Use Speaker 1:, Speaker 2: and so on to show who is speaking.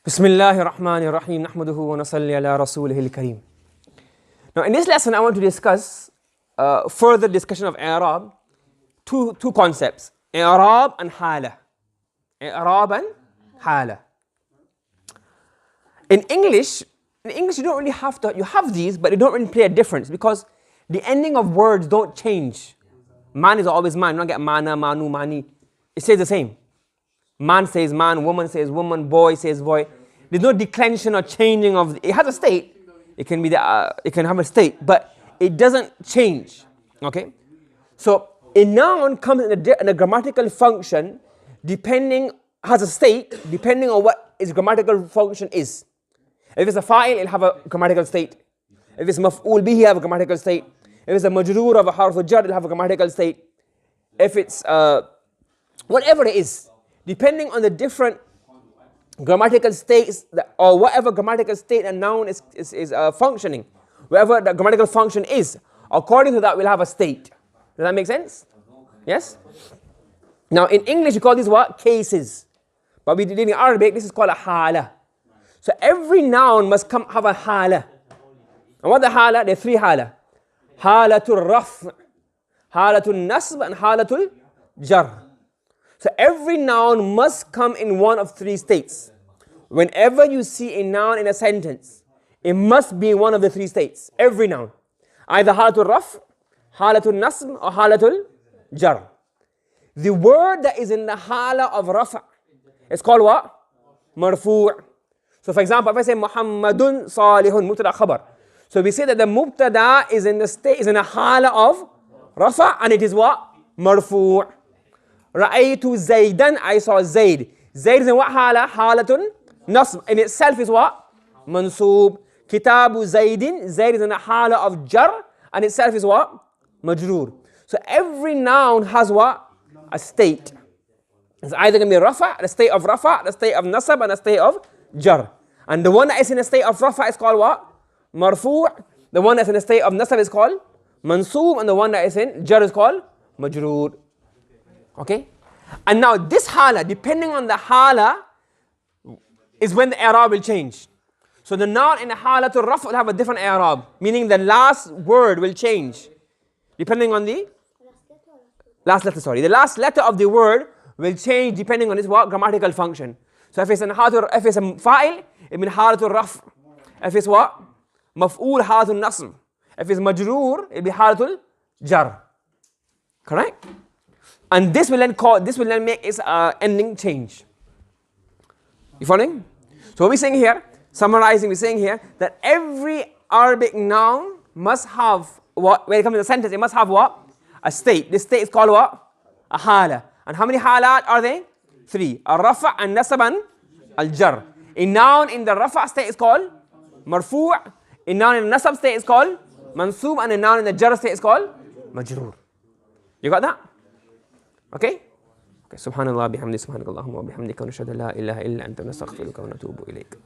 Speaker 1: Bismillahir Rahmanir Rahim. Nahmaduhu wa nasalli ala rasulihil kareem. Now, in this lesson, I want to discuss further discussion of Irab, two concepts, Irab and Hala. Irab and Hala. In English, you don't really have to, you have these, but they don't really play a difference because the ending of words don't change. Man is always man. You don't get mana, manu, mani. It stays the same. Man says man, woman says woman, boy says boy. There's no declension or changing of. It has a state. It can be it can have a state, but it doesn't change. Okay. So a noun comes in a grammatical function, has a state depending on what its grammatical function is. If it's a fa'il, it'll have a grammatical state. If it's maf'ul bihi, it'll have a grammatical state. If it's a majroor of a harf jar, it'll have a grammatical state. If it's whatever it is, depending on the different grammatical states or whatever grammatical state a noun is functioning, wherever the grammatical function is, according to that we'll have a state. Does that make sense? Yes? Now in English we call these what? Cases. But we did in Arabic, this is called a hala. So every noun must have a hala. And what the hala? There are three hala. Halatul raf', halatul nasb, and halatul jar. So every noun must come in one of three states. Whenever you see a noun in a sentence, it must be in one of the three states. Every noun. Either halatul raf', halatul nasb, or halatul jar. The word that is in the hala of rafa' is called what? Marfu'. So for example, if I say Muhammadun salihun, mubtada khabar. So we say that the mubtada is in a hala of rafa' and it is what? Marfu'. Ra'aytu Zaydan, I saw Zayd. Zayd is in what hala? Halatun nasb. In itself is what? Mansoob. Kitabu Zaydin, Zayd is in a hala of jar and itself is what? Majroor. So every noun has what? A state. It's either going to be rafa', the state of rafa', the state of nasab, and the state of jar. And the one that is in a state of rafa' is called what? Marfu'. The one that's in a state of nasab is called mansoob, and the one that is in jar is called majroor. Okay? And now this hala, depending on the hala, is when the i'rab will change. So the noun in the hala to raf' will have a different i'rab, meaning the last word will change. Depending on the last letter of the word will change depending on its what? Grammatical function. So if it's a fa'il, it means halatul raf'. If it's what? Maf'ul, halatul nasb. If it's majroor, it will be halatul jar. Correct? And this will then make its ending change. You following? So what we're saying here, summarizing, we're saying here that every Arabic noun must have what? When it comes to the sentence, it must have what? A state. This state is called what? A hala. And how many halat are they? Three. A rafa' and nasab and al-jar. A noun in the rafa' state is called marfu'. A noun in the nasab state is called mansoob. And a noun in the jar state is called majroor. You got that? Okay? Okay. Subhanallah bihamdi subhanakallahumma wa bihamdika wa nashhadu an la ilaha illa anta nastaghfiruka wa natubu ilayk.